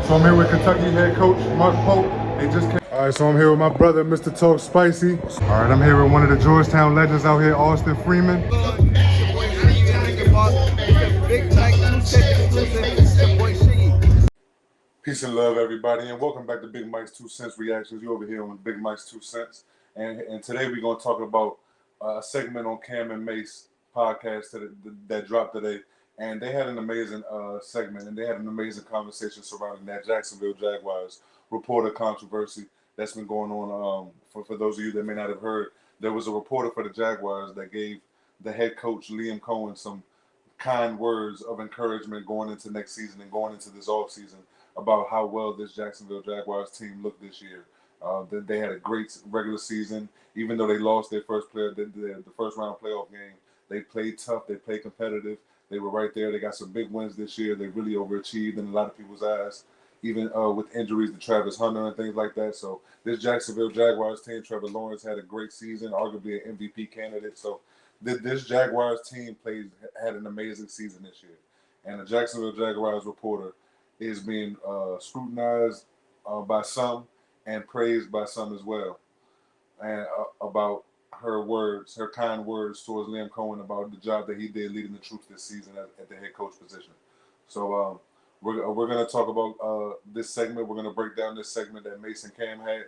So I'm here with Kentucky head coach Mark Pope. They just came. All right, so I'm here with my brother, Mr. Talk Spicy. All right, I'm here with one of the Georgetown legends out here, Austin Freeman. Peace and love, everybody, and welcome back to Big Mike's 2 Cents Reactions. You over here on Big Mike's 2 Cents, and today we're gonna talk about a segment on Cam and Mace podcast that dropped today, and they had an amazing segment, and they had an amazing conversation surrounding that Jacksonville Jaguars reporter controversy that's been going on. For those of you that may not have heard, there was a reporter for the Jaguars that gave the head coach Liam Cohen some kind words of encouragement going into next season and going into this offseason about how well this Jacksonville Jaguars team looked this year. They had a great regular season, even though they lost their first the first round playoff game. They played tough. They played competitive. They were right there. They got some big wins this year. They really overachieved in a lot of people's eyes, even with injuries to Travis Hunter and things like that. So this Jacksonville Jaguars team, Trevor Lawrence had a great season, arguably an MVP candidate. So this Jaguars team had an amazing season this year. And the Jacksonville Jaguars reporter is being scrutinized by some and praised by some as well, and about her kind words towards Liam Cohen about the job that he did leading the troops this season at the head coach position. So we're going to talk about this segment. We're going to break down this segment that Mason Cam had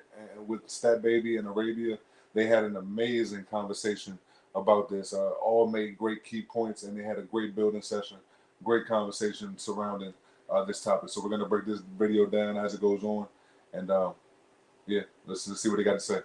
with Stat Baby and Arabia. They had an amazing conversation about this. All made great key points, and they had a great building session, great conversation surrounding this topic. So we're going to break this video down as it goes on, and let's see what they got to say.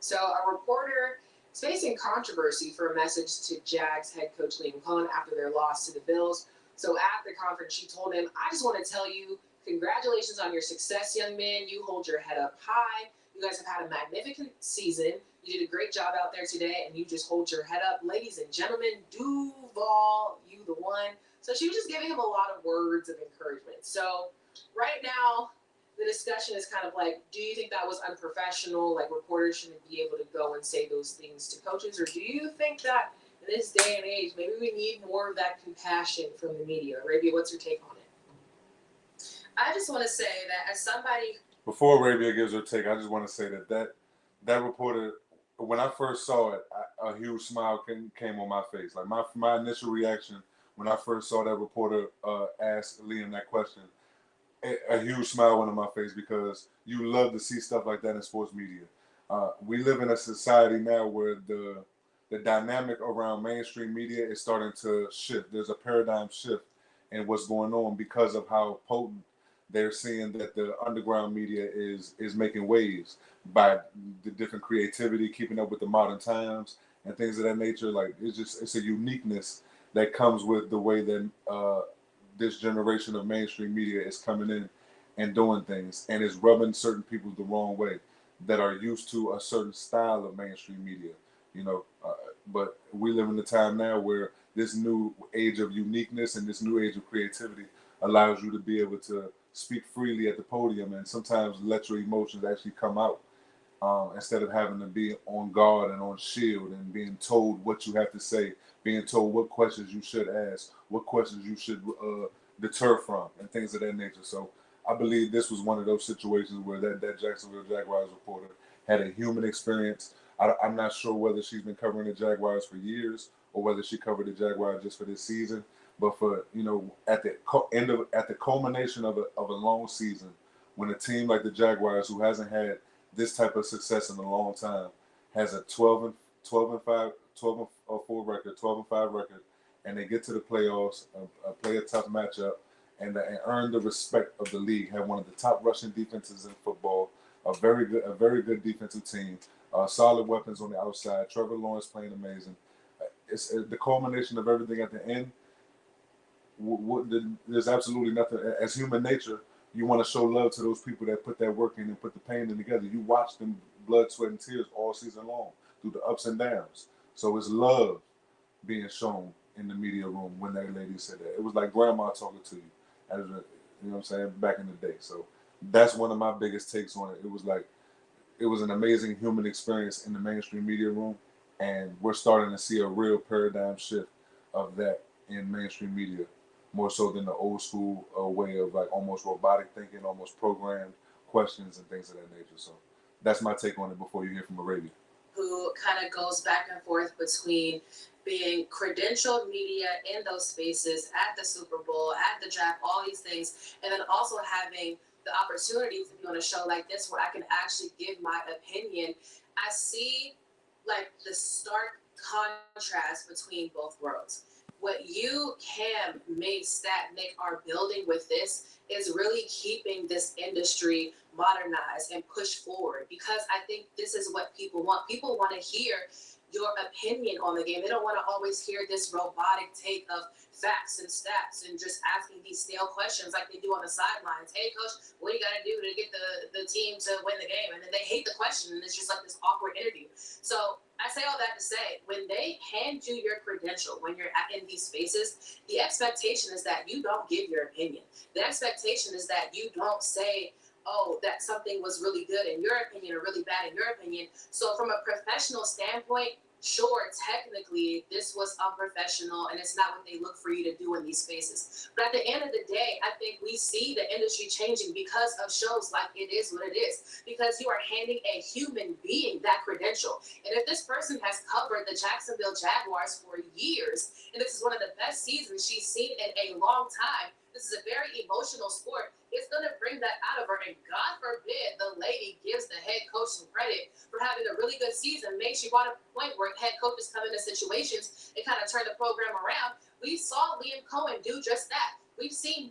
So a reporter is facing controversy for a message to Jags head coach Liam Cohen after their loss to the Bills. So at the conference, she told him, "I just want to tell you, congratulations on your success, young man. You hold your head up high. You guys have had a magnificent season. You did a great job out there today, and you just hold your head up. Ladies and gentlemen, Duval, you the one." So she was just giving him a lot of words of encouragement. So right now, the discussion is kind of like, do you think that was unprofessional? Like, reporters shouldn't be able to go and say those things to coaches? Or do you think that in this day and age, maybe we need more of that compassion from the media? Arabia, what's your take on it? I just want to say that as somebody... Before Arabia gives her take, I just want to say that reporter, when I first saw it, a huge smile came on my face. Like my initial reaction when I first saw that reporter ask Liam that question, a huge smile went on my face, because you love to see stuff like that in sports media. We live in a society now where the dynamic around mainstream media is starting to shift. There's a paradigm shift in what's going on because of how potent they're seeing that the underground media is making waves by the different creativity, keeping up with the modern times and things of that nature. Like it's a uniqueness that comes with the way that this generation of mainstream media is coming in and doing things, and is rubbing certain people the wrong way that are used to a certain style of mainstream media, but we live in a time now where this new age of uniqueness and this new age of creativity allows you to be able to speak freely at the podium and sometimes let your emotions actually come out, instead of having to be on guard and on shield and being told what you have to say, being told what questions you should ask, what questions you should deter from, and things of that nature. So I believe this was one of those situations where that Jacksonville Jaguars reporter had a human experience. I'm not sure whether she's been covering the Jaguars for years or whether she covered the Jaguars just for this season. But for at the culmination of a long season, when a team like the Jaguars, who hasn't had this type of success in a long time, has a 12-4 record, 12-5 record, and they get to the playoffs, play a tough matchup, and earn the respect of the league, have one of the top rushing defenses in football, a very good defensive team, solid weapons on the outside, Trevor Lawrence playing amazing. It's the culmination of everything at the end. There's absolutely nothing. As human nature, you want to show love to those people that put that work in and put the pain in together. You watch them blood, sweat, and tears all season long through the ups and downs. So it's love being shown in the media room when that lady said that. It was like grandma talking to you, you know what I'm saying, back in the day. So that's one of my biggest takes on it. It was an amazing human experience in the mainstream media room, and we're starting to see a real paradigm shift of that in mainstream media more so than the old school way of like almost robotic thinking, almost programmed questions and things of that nature. So that's my take on it before you hear from Arabia. Who kind of goes back and forth between being credentialed media in those spaces at the Super Bowl, at the draft, all these things, and then also having the opportunity to be on a show like this where I can actually give my opinion. I see like the stark contrast between both worlds. What you, Cam, Mace, Stat, Nick are building with this is really keeping this industry modernized and pushed forward, because I think this is what people want. People want to hear your opinion on the game. They don't want to always hear this robotic take of facts and stats and just asking these stale questions like they do on the sidelines. Hey, coach, what do you got to do to get the team to win the game? And then they hate the question, and it's just like this awkward interview. So I say all that to say, when they hand you your credential, when you're in these spaces, the expectation is that you don't give your opinion. The expectation is that you don't say, oh, that something was really good in your opinion or really bad in your opinion. So from a professional standpoint, sure, technically this was unprofessional and it's not what they look for you to do in these spaces. But at the end of the day, I think we see the industry changing because of shows like It Is What It Is, because you are handing a human being that credential. And if this person has covered the Jacksonville Jaguars for years, and this is one of the best seasons she's seen in a long time, this is a very emotional sport, it's going to bring that out of her. And God forbid the lady gives the head coach some credit for having a really good season. Maybe she brought up a point where head coaches come into situations and kind of turn the program around. We saw Liam Cohen do just that. We've seen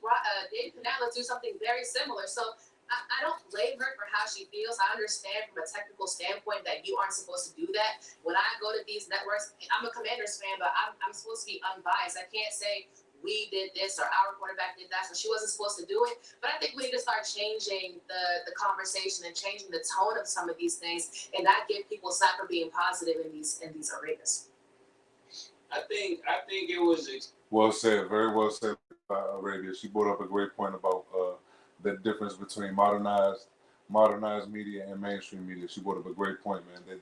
Dave Canales do something very similar. So I don't blame her for how she feels. I understand from a technical standpoint that you aren't supposed to do that. When I go to these networks, I'm a Commanders fan, but I'm supposed to be unbiased. I can't say we did this or our quarterback did that, so she wasn't supposed to do it. But I think we need to start changing the conversation and changing the tone of some of these things, and not give people slack for being positive in these arenas. I think it was well said, very well said by Arabia. She brought up a great point about the difference between modernized media and mainstream media. She brought up a great point, man.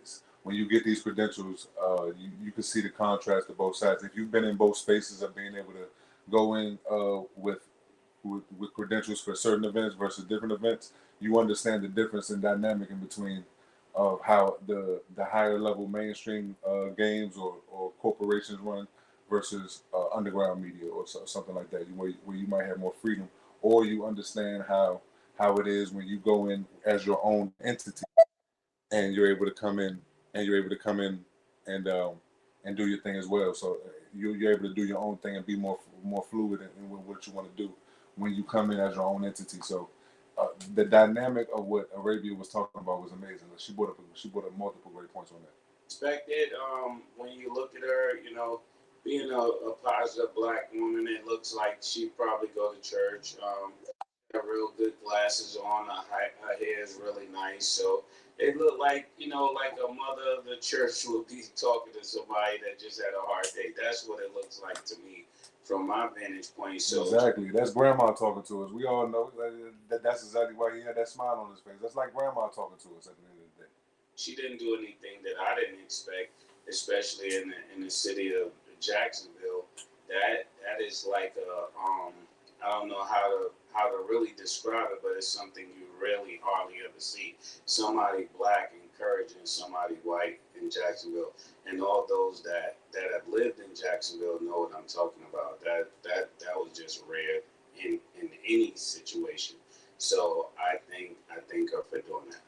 It's, when you get these credentials, you can see the contrast of both sides. If you've been in both spaces of being able to go in with credentials for certain events versus different events, you understand the difference in dynamic in between of how the higher level mainstream games or corporations run versus underground media or something like that, where you might have more freedom, or you understand how it is when you go in as your own entity and you're able to come in and do your thing as well. So you're able to do your own thing and be more fluid in what you want to do when you come in as your own entity. So the dynamic of what Arabia was talking about was amazing. She brought up multiple great points on that. Expected when you look at her, being a positive black woman, it looks like she'd probably go to church. Got real good glasses on. Her hair is really nice, so it looked like like a mother of the church would be talking to somebody that just had a hard day. That's what it looks like to me from my vantage point. So exactly, that's grandma talking to us. We all know that's exactly why he had that smile on his face. That's like grandma talking to us at the end of the day. She didn't do anything that I didn't expect, especially in the city of Jacksonville. That is like I don't know how to really describe it, but it's something you really hardly ever see. Somebody black encouraging somebody white in Jacksonville, and all those that have lived in Jacksonville know what I'm talking about. That was just rare in any situation. So I thank her for doing that.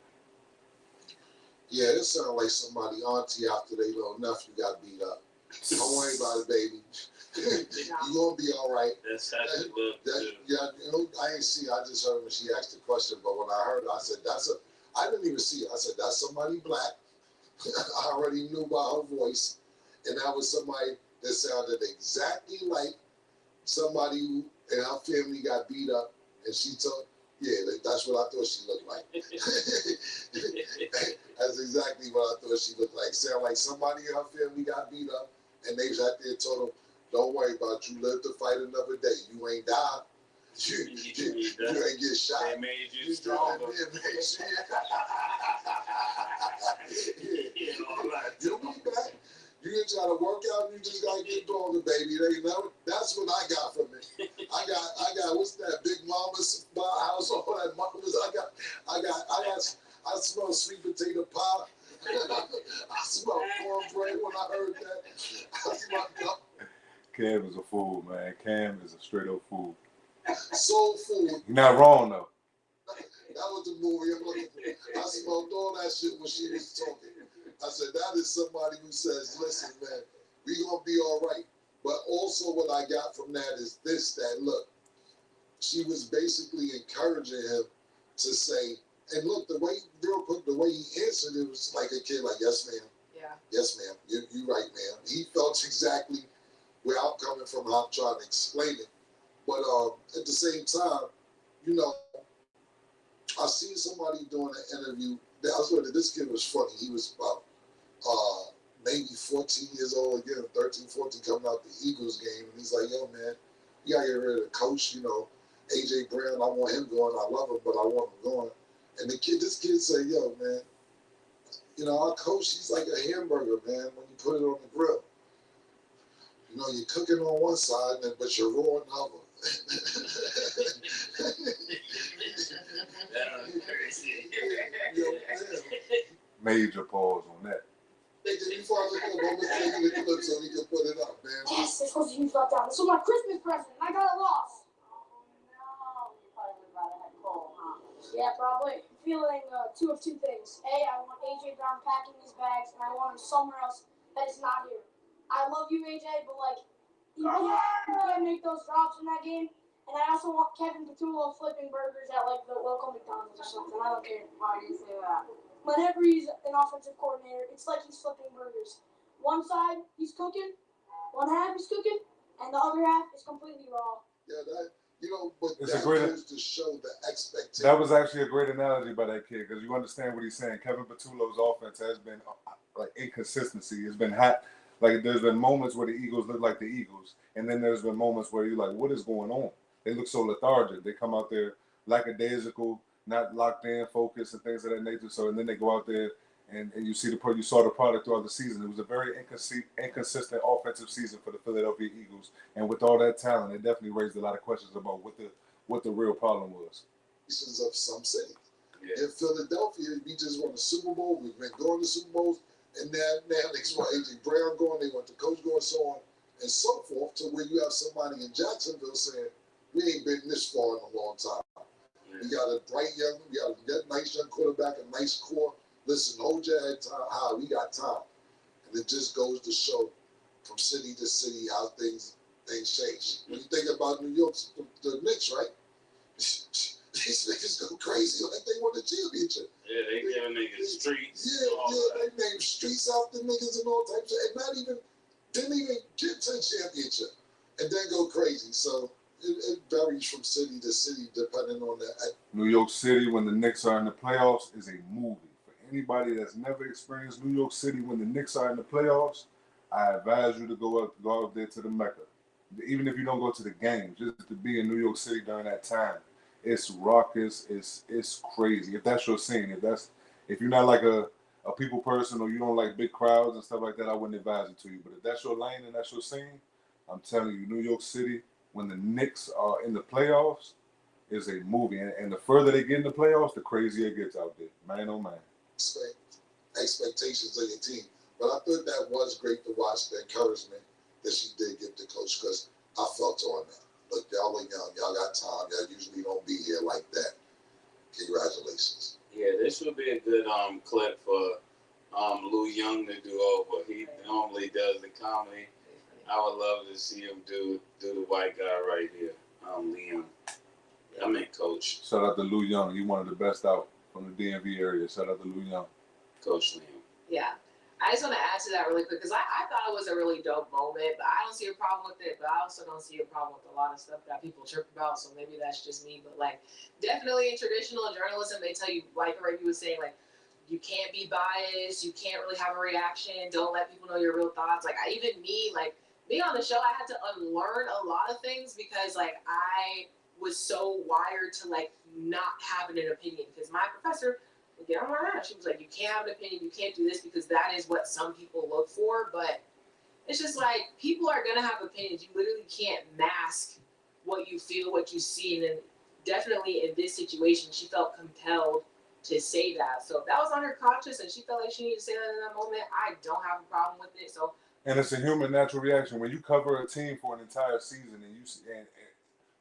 Yeah, it sounds like somebody auntie after their little nephew got beat up. Don't worry about it, baby. You gonna be all right. That's how she looked too. Yeah, I ain't see. I just heard when she asked the question, but when I heard, I said, I didn't even see it. I said, that's somebody black. I already knew by her voice, and that was somebody that sounded exactly like somebody who in her family got beat up, and she told, yeah, that's what I thought she looked like. That's exactly what I thought she looked like. Sound like somebody in her family got beat up, and they sat there and told them, don't worry about it. You live to fight another day. You ain't died. You ain't get shot. They made you stronger. You'll be back. You just gotta work out and you just gotta get stronger, baby. That's what I got from it. I got what's that? Big Mama's house, all that Mama's. I smell sweet potato pie. I smell cornbread when I heard that. I smell Cam is a fool, man. Cam is a straight up fool. soul food. You're not wrong though. That was the movie I'm looking for. I smelled all that shit when she was talking. I said, that is somebody who says, listen, man, we gonna be all right. But also what I got from that is this, that look, she was basically encouraging him to say, and look, the way, real quick, the way he answered it was like a kid, like, yes, ma'am. Yeah. Yes, ma'am. You right, ma'am. He felt exactly where I'm coming from, and I'm trying to explain it. But at the same time, you know, I seen somebody doing an interview. I swear that this kid was funny. He was about maybe 14 years old again, 13, 14, coming out the Eagles game. And he's like, yo, man, you got to get rid of the coach, you know. A.J. Brown, I want him going. I love him, but I want him going. And this kid said, yo, man, you know, our coach, he's like a hamburger, man, when you put it on the grill. You know, you're cooking on one side, but you're raw on the other. Major pause on that. Hey, before I look up, I'm going to take you the clip so we can put it up, man. Yes, this was a huge letdown. This was my Christmas present, and I got it lost. Oh, no. You probably would rather have Cole, huh? Yeah, probably. I'm feeling two of two things. A, I want A.J. Brown packing his bags, and I want him somewhere else that is not here. I love you, A.J., but, like, you can't make those drops in that game. And I also want Kevin Petullo flipping burgers at, like, the local McDonald's or something. I don't care. Why do you say that? Whenever he's an offensive coordinator, it's like he's flipping burgers. One side, he's cooking. One half, he's cooking. And the other half is completely raw. Yeah, that, you know, but It's that goes to show the expectation. That was actually a great analogy by that kid because you understand what he's saying. Kevin Petullo's offense has been like inconsistency. It's been hot. Like there's been moments where the Eagles look like the Eagles, and then there's been moments where you're like, what is going on? They look so lethargic. They come out there lackadaisical, not locked in, focused, and things of that nature. So and then they go out there and you see you saw the product throughout the season. It was a very inconsistent offensive season for the Philadelphia Eagles, and with all that talent, it definitely raised a lot of questions about what the real problem was. Of some cities. Yeah. In Philadelphia, we just won the Super Bowl. We've been going to Super Bowls, and now they want A.J. Brown going. They want the coach going, so on and so forth. To where you have somebody in Jacksonville saying, "We ain't been this far in a long time." We got a bright young, we got a nice young quarterback, a nice core. Listen, hold your head high. We got time, and it just goes to show from city to city how things change. When you think about New York, the Knicks, right? These niggas go crazy like they won the championship. Yeah, they giving niggas streets. Yeah, they named streets after niggas and all types of, and didn't even get to the championship, and then go crazy. So it varies from city to city depending on that. New York City when the Knicks are in the playoffs is a movie. For anybody that's never experienced New York City when the Knicks are in the playoffs, I advise you to go out there to the Mecca. Even if you don't go to the games, just to be in New York City during that time. It's raucous. It's crazy. If that's your scene, if you're not like a people person or you don't like big crowds and stuff like that, I wouldn't advise it to you. But if that's your lane and that's your scene, I'm telling you, New York City, when the Knicks are in the playoffs, is a movie. And the further they get in the playoffs, the crazier it gets out there. Man, oh man. Expectations of your team. But I thought that was great to watch, the encouragement that she did give the coach, because I felt on that. Look, y'all are young. Y'all got time. Y'all usually don't be here like that. Congratulations. Yeah, this would be a good clip for Lou Young to do over. He normally does the comedy. I would love to see him do the white guy right here, Liam. I mean, Coach. Shout out to Lou Young. He's one of the best out from the DMV area. Shout out to Lou Young. Coach Liam. Yeah. I just want to add to that really quick because I thought it was a really dope moment, but I don't see a problem with it. But I also don't see a problem with a lot of stuff that people trip about. So maybe that's just me. But like, definitely in traditional journalism, they tell you, like Reggie was saying, like, you can't be biased. You can't really have a reaction. Don't let people know your real thoughts. Like, like being on the show, I had to unlearn a lot of things because like I was so wired to like not having an opinion because my professor would get on my ass. She was like, you can't have an opinion, you can't do this because that is what some people look for. But it's just like people are gonna have opinions. You literally can't mask what you feel, what you see, and then definitely in this situation, she felt compelled to say that. So if that was on her conscience and she felt like she needed to say that in that moment, I don't have a problem with it. So And it's a human natural reaction when you cover a team for an entire season, and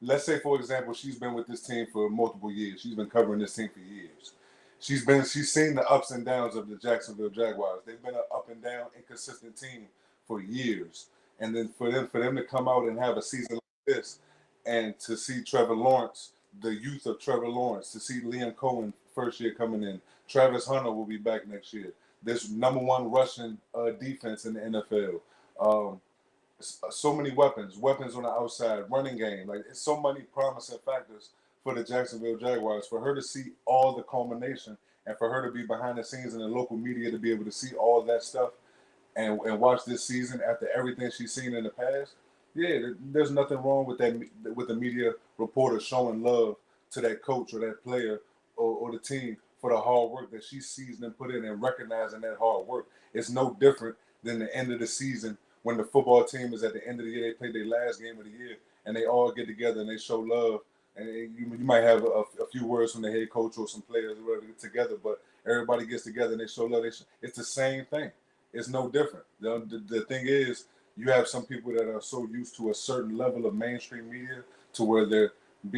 let's say, for example, she's been with this team for multiple years. She's been covering this team for years. She's seen the ups and downs of the Jacksonville Jaguars. They've been an up and down, inconsistent team for years. And then for them to come out and have a season like this, and to see Trevor Lawrence, the youth of Trevor Lawrence, to see Liam Cohen first year coming in, Travis Hunter will be back next year. There's number one rushing defense in the NFL. Um, so many weapons on the outside, running game. Like it's so many promising factors for the Jacksonville Jaguars. For her to see all the culmination, and for her to be behind the scenes in the local media to be able to see all that stuff and watch this season after everything she's seen in the past. Yeah, there's nothing wrong with that, with the media reporter showing love to that coach or that player or the team for the hard work that she sees them put in and recognizing that hard work. It's no different than the end of the season when the football team is at the end of the year, they play their last game of the year, and they all get together and they show love. And you might have a few words from the head coach or some players or whatever together, but everybody gets together and they show love. It's the same thing. It's no different. The thing is, you have some people that are so used to a certain level of mainstream media to where they're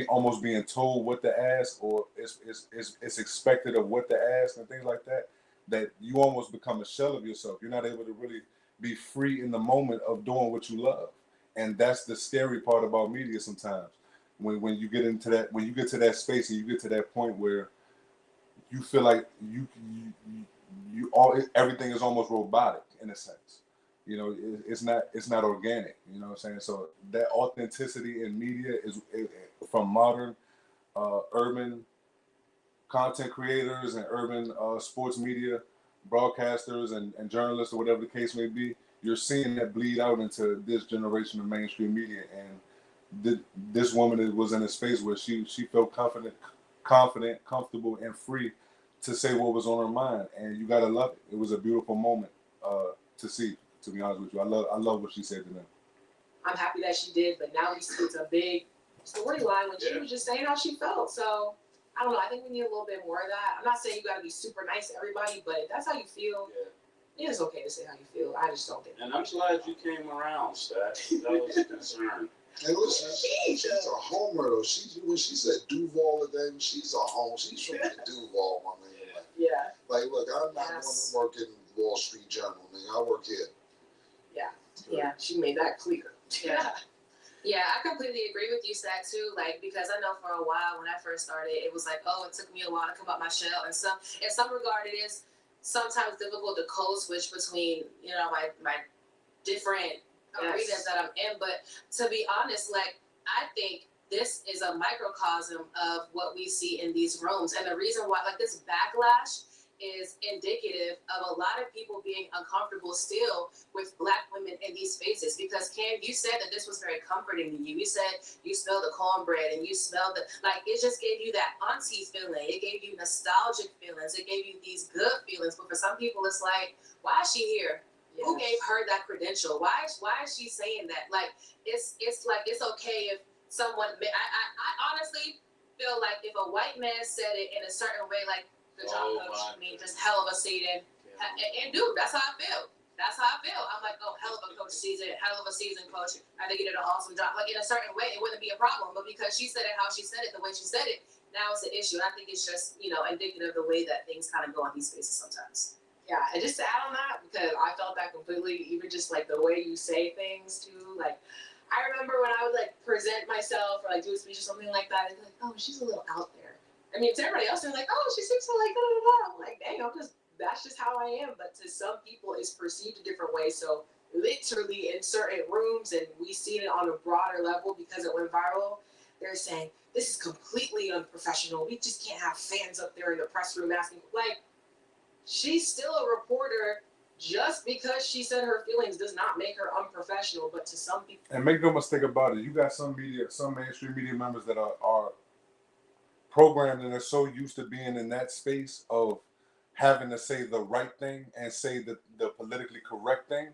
almost being told what to ask, or it's expected of what to ask and things like that, that you almost become a shell of yourself. You're not able to really be free in the moment of doing what you love. And that's the scary part about media sometimes. When you get into that, when you get to that space and you get to that point where you feel like you all everything is almost robotic in a sense. You know, it's not organic. You know what I'm saying? So that authenticity in media is from modern urban content creators and urban sports media broadcasters and journalists or whatever the case may be. You're seeing that bleed out into this generation of mainstream media, and this woman was in a space where she felt confident, comfortable, and free to say what was on her mind, and you gotta love it. It was a beautiful moment to see. To be honest with you, I love what she said to them. I'm happy that she did, but now we see it's a big storyline when she was just saying how she felt. So I don't know. I think we need a little bit more of that. I'm not saying you gotta be super nice to everybody, but if that's how you feel, it is okay to say how you feel. I just don't think. And I'm glad you came around, Stat. That was a concern. And listen, she's a homer though. When she said Duval again, she's a home. She's from Duval, my man. Yeah. Like, look, I'm not going to work in Wall Street Journal, nigga. I work here. Yeah. She made that clear. Yeah. Yeah, I completely agree with you, Stat, too. Like, because I know for a while when I first started, it was like, oh, it took me a while to come out my shell. And in some regard, it is sometimes difficult to code switch between, you know, my different arenas that I'm in. But to be honest, like, I think this is a microcosm of what we see in these rooms. And the reason why, like, this backlash is indicative of a lot of people being uncomfortable still with Black women in these spaces. Because Cam, you said that this was very comforting to you. You said you smelled the cornbread and you smelled it just gave you that auntie feeling. It gave you nostalgic feelings. It gave you these good feelings. But for some people, it's like, why is she here? Yes. Who gave her that credential? Why is she saying that? Like, it's like, it's okay if someone, I honestly feel like if a white man said it in a certain way, like, good job, coach. I mean, just hell of a season. And dude, that's how I feel. I'm like, oh, hell of a coach season, hell of a season, coach. I think you did an awesome job. Like, in a certain way, it wouldn't be a problem. But because she said it how she said it, the way she said it, now it's an issue. And I think it's just, indicative of the way that things kind of go in these spaces sometimes. Yeah, and just to add on that, because I felt that completely, even just like the way you say things too. Like, I remember when I would like present myself or like do a speech or something like that, and be like, oh, she's a little out there. I mean, to everybody else, they're like, oh, she seems so like, da da da. I'm like, dang, that's just how I am. But to some people, it's perceived a different way. So literally in certain rooms, and we see it on a broader level because it went viral, they're saying, this is completely unprofessional. We just can't have fans up there in the press room asking, like, she's still a reporter. Just because she said her feelings does not make her unprofessional. But to some people, and make no mistake about it, you got some mainstream media members that are programmed and are so used to being in that space of having to say the right thing and say the politically correct thing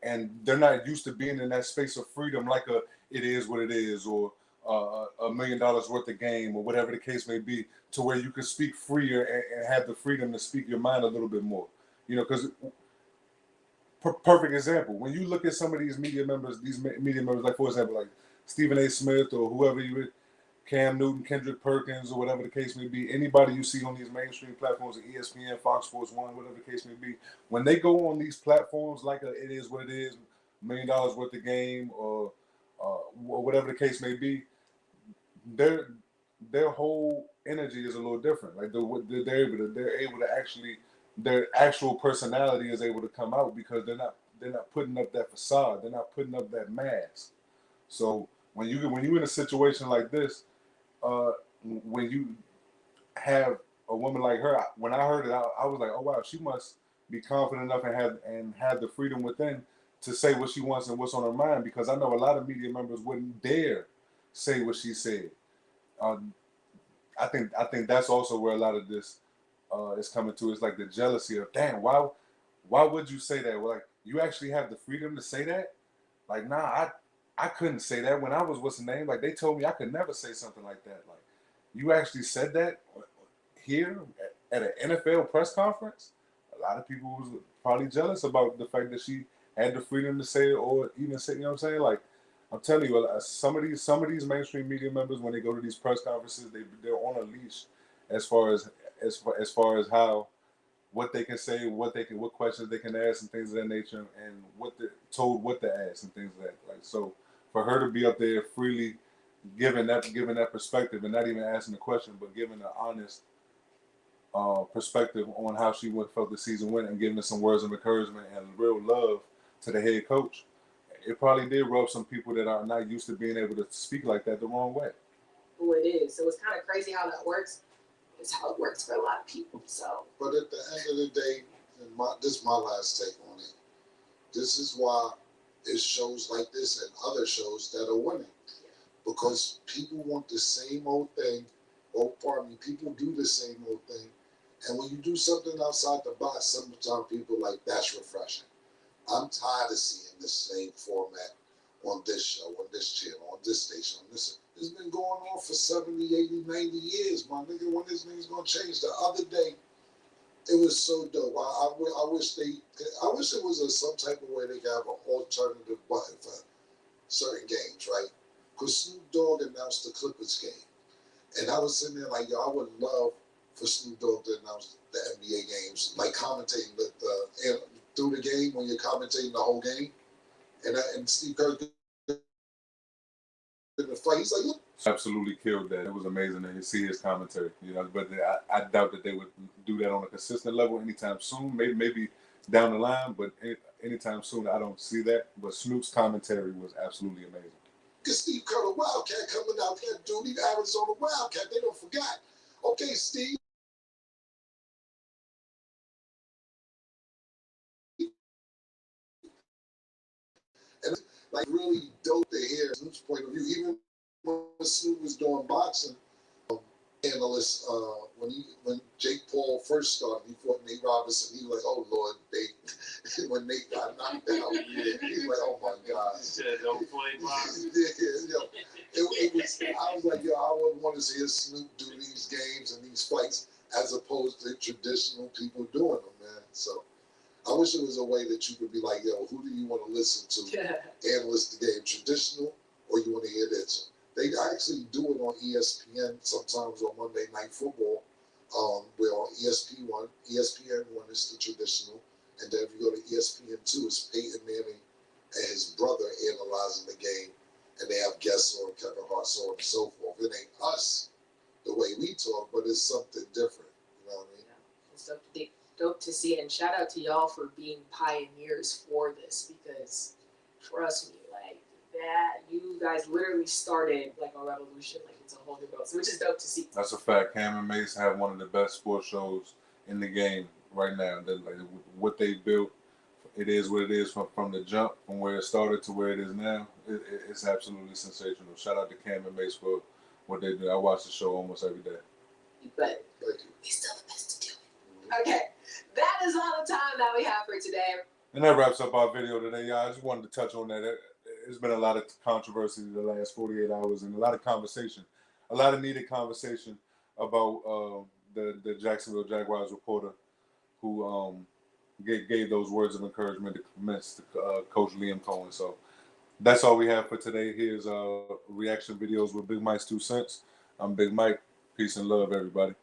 and they're not used to being in that space of freedom, like it is what it is, or $1 million worth of game, or whatever the case may be, to where you can speak freer and have the freedom to speak your mind a little bit more. Because perfect example, when you look at some of these media members, like, for example, like Stephen A. Smith or whoever Cam Newton, Kendrick Perkins, or whatever the case may be, anybody you see on these mainstream platforms, ESPN, Fox Sports 1, whatever the case may be, when they go on these platforms like it is what it is, $1 million worth of game, or whatever the case may be, their whole energy is a little different. Like they're able to actually, their actual personality is able to come out, because they're not putting up that facade, they're not putting up that mask. So when you're in a situation like this, when you have a woman like her, when I heard it, I was like, oh wow, she must be confident enough and have the freedom within to say what she wants and what's on her mind, because I know a lot of media members wouldn't dare say what she said. I think that's also where a lot of this is coming to. It's like the jealousy of, damn, why would you say that? Well, like, you actually have the freedom to say that? Like, nah, I couldn't say that when I was, what's the name? Like, they told me I could never say something like that. Like, you actually said that here at an NFL press conference? A lot of people was probably jealous about the fact that she had the freedom to say it, or even say, you know what I'm saying? Like, I'm telling you, some of these mainstream media members, when they go to these press conferences, they're on a leash as far as how, what they can say, what questions they can ask, and things of that nature, and what they're told what to ask, and things of that. Like, so for her to be up there freely giving that perspective, and not even asking the question, but giving an honest perspective on how she felt the season went, and giving us some words of encouragement and real love to the head coach, it probably did rub some people that are not used to being able to speak like that the wrong way. Well, it is. So it's kind of crazy how that works. It's how it works for a lot of people. So, but at the end of the day, this is my last take on it. This is why it's shows like this and other shows that are winning, because people want the same old thing. Or pardon me, people do the same old thing, and when you do something outside the box, sometimes people like, that's refreshing. I'm tired of seeing the same format on this show, on this channel, on this station, on this. It's been going on for 70, 80, 90 years, my nigga. When this thing's gonna change? The other day, it was so dope. I wish it was some type of way they could have an alternative button for certain games, right? Because Snoop Dogg announced the Clippers game, and I was sitting there like, yo, I would love for Snoop Dogg to announce the NBA games, like commentating through the game when you're commentating the whole game, and Steve Kerr in the fight. He's like, look. Absolutely killed that. It was amazing to see his commentary. But I doubt that they would do that on a consistent level anytime soon. Maybe down the line, but anytime soon, I don't see that. But Snoop's commentary was absolutely amazing. Because Steve Kerr, the Wildcat, coming out there, dude, the Arizona Wildcat. They don't forget. Okay, Steve. And it's like really dope to hear Snoop's point of view. Even when Snoop was doing boxing, analyst, when Jake Paul first started, he fought Nate Robinson. He was like, oh Lord, when Nate got knocked out, he was like, oh my God. He said, don't play boxing. It was. I was like, yo, I would want to see Snoop do these games and these fights as opposed to traditional people doing them, man. So I wish there was a way that you could be like, yo, who do you want to listen to? Analyst the game, traditional, or you want to hear this? They actually do it on ESPN sometimes on Monday Night Football. Where on ESPN1 is the traditional, and then if you go to ESPN2, it's Peyton Manning and his brother analyzing the game, and they have guests on, Kevin Hart, so on and so forth. It ain't us the way we talk, but it's something different. You know what I mean? yeah, it's dope to see it, and shout out to y'all for being pioneers for this, because trust me, like that, you guys literally started like a revolution, like it's a whole new world, so which is dope to see. That's a fact. Cam and Mace have one of the best sports shows in the game right now. Like, what they built, it is what it is from the jump, from where it started to where it is now. It's absolutely sensational. Shout out to Cam and Mace for what they do. I watch the show almost every day. You bet. Thank you. We still the best to do it. Okay, that is all the time that we have for today. And that wraps up our video today, y'all. I just wanted to touch on that. There's been a lot of controversy in the last 48 hours and a lot of conversation, a lot of needed conversation about the Jacksonville Jaguars reporter who gave those words of encouragement to commence Coach Liam Cohen. So that's all we have for today. Here's reaction videos with Big Mike's 2 cents. I'm Big Mike. Peace and love, everybody.